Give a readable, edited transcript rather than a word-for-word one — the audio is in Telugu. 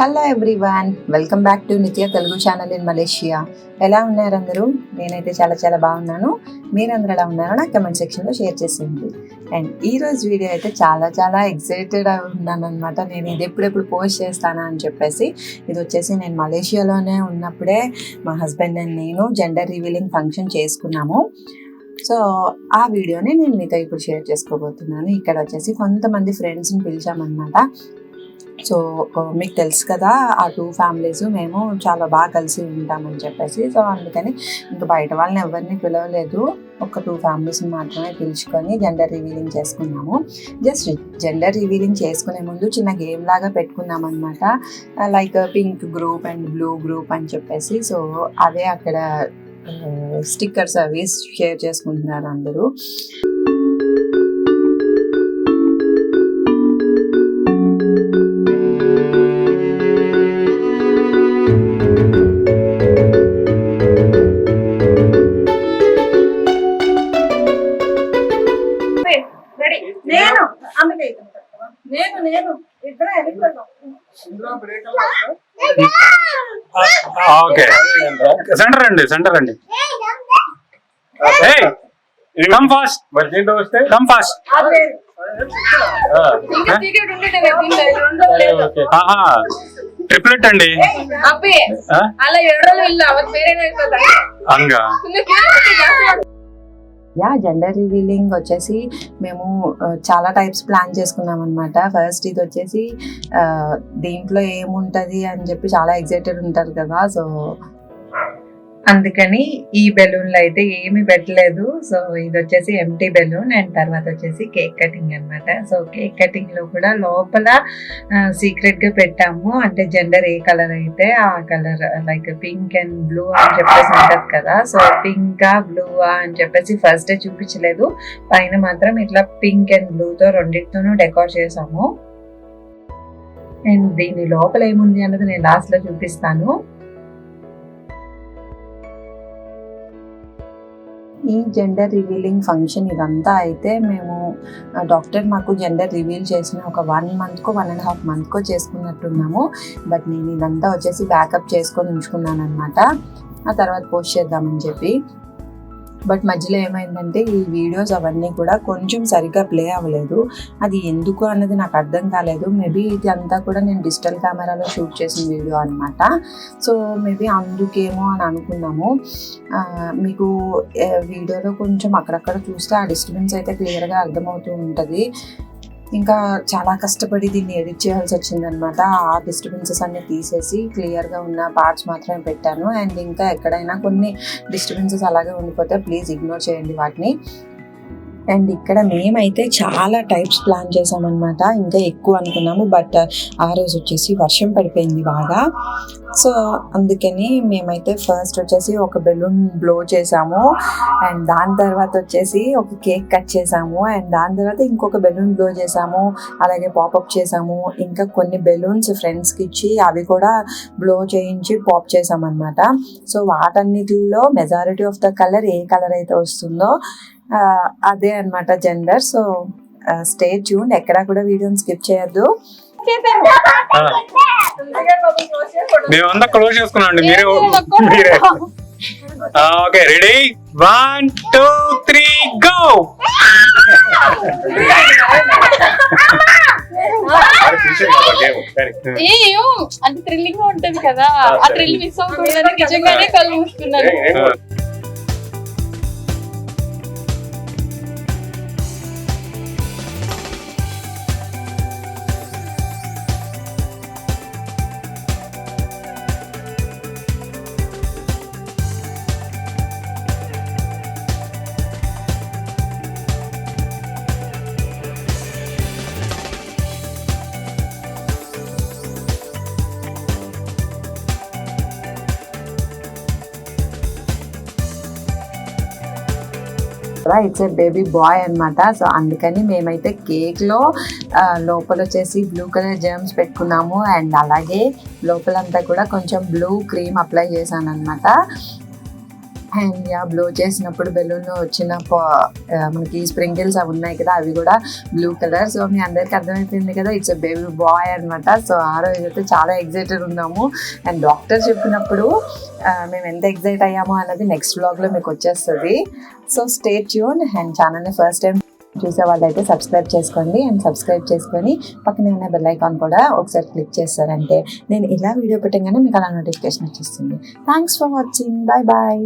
Hello everyone, welcome back to నిత్య తెలుగు ఛానల్ ఇన్ మలేషియా. ఎలా ఉన్నారు అందరూ? నేనైతే చాలా బాగున్నాను. మీరందరూ ఎలా ఉన్నారో నాకు కమెంట్ సెక్షన్లో షేర్ చేసేయండి. అండ్ ఈరోజు వీడియో అయితే చాలా ఎక్సైటెడ్ ఉన్నాను అనమాట. నేను ఇది ఎప్పుడెప్పుడు పోస్ట్ చేస్తానా అని చెప్పేసి. ఇది వచ్చేసి నేను మలేషియాలోనే ఉన్నప్పుడే మా హస్బెండ్ అండ్ నేను జెండర్ రివీలింగ్ ఫంక్షన్ చేసుకున్నాము. సో ఆ వీడియోని నేను మీతో ఇప్పుడు షేర్ చేసుకోబోతున్నాను. ఇక్కడ వచ్చేసి కొంతమంది ఫ్రెండ్స్ని పిలిచామన్నమాట. సో మీకు తెలుసు కదా, ఆ 2 ఫ్యామిలీస్ మేము చాలా బాగా కలిసి ఉంటామని చెప్పేసి. సో అందుకని ఇంకా బయట వాళ్ళని ఎవరిని పిలవలేదు, ఒక 2 ఫ్యామిలీస్ని మాత్రమే పిలుచుకొని జెండర్ రివీలింగ్ చేసుకున్నాము. జస్ట్ జెండర్ రివీలింగ్ చేసుకునే ముందు చిన్న గేమ్ లాగా పెట్టుకున్నాం అనమాట. Like pink group and blue group అని చెప్పేసి. సో అదే అక్కడ స్టిక్కర్స్ అవి షేర్ చేసుకుంటున్నారు అందరూ. ఓకే, సెంటర్ అండి. Come fast, come fast. Triplet అండి. హంగా జెండర్ రివీలింగ్ వచ్చేసి మేము చాలా టైప్స్ ప్లాన్ చేసుకున్నాం అనమాట. ఫస్ట్ ఇది వచ్చేసి దీంట్లో ఏముంటది అని చెప్పి చాలా ఎక్సైటెడ్ ఉంటారు కదా. సో అందుకని ఈ బెలూన్లు అయితే ఏమి పెట్టలేదు. సో ఇది వచ్చేసి ఎంటీ బెలూన్ అండ్ తర్వాత వచ్చేసి కేక్ కటింగ్ అనమాట. సో కేక్ కటింగ్ లో కూడా లోపల సీక్రెట్ గా పెట్టాము. అంటే జెండర్ ఏ కలర్ అయితే ఆ colour, like pink and blue అని చెప్పేసి ఉంటది కదా. సో పింక్ బ్లూ అని చెప్పేసి ఫస్ట్ డే చూపించలేదు. పైన మాత్రం ఇట్లా పింక్ అండ్ బ్లూతో రెండింటితోనూ డెకోర్ చేసాము. అండ్ దీని లోపల ఏముంది అన్నది నేను లాస్ట్ లో చూపిస్తాను. ఈ జెండర్ రివీలింగ్ ఫంక్షన్ ఇదంతా అయితే మేము డాక్టర్ మాకు జెండర్ రివీల్ చేసిన ఒక 1 మంత్కో 1.5 మంత్కో చేసుకున్నట్టున్నాము. బట్ నేను ఇదంతా వచ్చేసి బ్యాకప్ చేసుకొని ఉంచుకున్నాను అనమాట, ఆ తర్వాత పోస్ట్ చేద్దామని చెప్పి. బట్ మధ్యలో ఏమైందంటే ఈ వీడియోస్ అవన్నీ కూడా కొంచెం సరిగ్గా ప్లే అవ్వలేదు. అది ఎందుకు అన్నది నాకు అర్థం కాలేదు. మేబీ ఇది అంతా కూడా నేను డిజిటల్ కెమెరాలో షూట్ చేసిన వీడియో అనమాట. సో మేబీ అందుకేమో అని అనుకున్నాము. మీకు వీడియోలో కొంచెం అక్కడక్కడ చూస్తే ఆ డిస్టర్బెన్స్ అయితే క్లియర్గా అర్థమవుతూ ఉంటుంది. ఇంకా చాలా కష్టపడి దీన్ని ఎడిట్ చేయాల్సి వచ్చిందనమాట. ఆ డిస్టర్బెన్సెస్ అన్ని తీసేసి క్లియర్గా ఉన్న పార్ట్స్ మాత్రమే పెట్టాను. అండ్ ఇంకా ఎక్కడైనా కొన్ని డిస్టర్బెన్సెస్ అలాగే ఉండిపోతే ప్లీజ్ ఇగ్నోర్ చేయండి వాటిని. అండ్ ఇక్కడ మేమైతే చాలా టైప్స్ ప్లాన్ చేసామన్నమాట. ఇంకా ఎక్కువ అనుకున్నాము, బట్ ఆ రోజు వచ్చేసి వర్షం పడిపోయింది బాగా. సో అందుకని మేమైతే ఫస్ట్ వచ్చేసి ఒక బెలూన్ బ్లో చేసాము, అండ్ దాని తర్వాత వచ్చేసి ఒక కేక్ కట్ చేసాము, అండ్ దాని తర్వాత ఇంకొక బెలూన్ బ్లో చేసాము, అలాగే పాపప్ చేసాము. ఇంకా కొన్ని బెలూన్స్ ఫ్రెండ్స్కి ఇచ్చి అవి కూడా బ్లో చేయించి పాప్ చేసామన్నమాట. సో వాటన్నిటిలో మెజారిటీ ఆఫ్ ద కలర్ ఏ కలర్ అయితే వస్తుందో అదే అనమాట జెండర్. సో స్టే ట్యూన్, ఎక్కడా కూడా వీడియోని స్కిప్ చేయొద్దు. మేమంతా క్లోజ్ చేసుకున్నాం, మీరే. Okay, ready, 1 2 3 go. అంటే థ్రిల్లింగ్ గా ఉంటది కదా, ఆ థ్రిల్ మిస్ అవ్వకూడదని నిజంగానే కళ్ళు మూసుకున్నాను. ఇట్స్ ఏ బేబీ బాయ్ అనమాట. సో అందుకని మేమైతే కేక్లో లోపల వచ్చేసి బ్లూ కలర్ జెమ్స్ పెట్టుకున్నాము. అండ్ అలాగే లోపలంతా కూడా కొంచెం బ్లూ క్రీమ్ అప్లై చేశాను అనమాట. అండ్ బ్లో చేసినప్పుడు బెలూన్లో వచ్చిన మనకి స్ప్రింకిల్స్ అవి ఉన్నాయి కదా, అవి కూడా బ్లూ కలర్. సో మీ అందరికీ అర్థమైపోయింది కదా, ఇట్స్ బేబీ బాయ్ అనమాట. సో ఆ రోజు అయితే చాలా ఎక్సైటెడ్ ఉన్నాము. అండ్ డాక్టర్ చెప్పినప్పుడు మేము ఎంత ఎక్సైట్ అయ్యామో అన్నది నెక్స్ట్ వ్లాగ్లో మీకు వచ్చేస్తుంది. So stay tune. అండ్ ఛానల్ని ఫస్ట్ టైం చూసే వాళ్ళైతే సబ్స్క్రైబ్ చేసుకోండి. అండ్ సబ్స్క్రైబ్ చేసుకొని పక్కనే ఉన్న బెల్ ఐకాన్ కూడా ఒకసారి క్లిక్ చేస్తారంటే నేను ఇలా వీడియో పెట్టగానే మీకు అలా నోటిఫికేషన్ వచ్చేస్తుంది. Thanks for watching. Bye bye.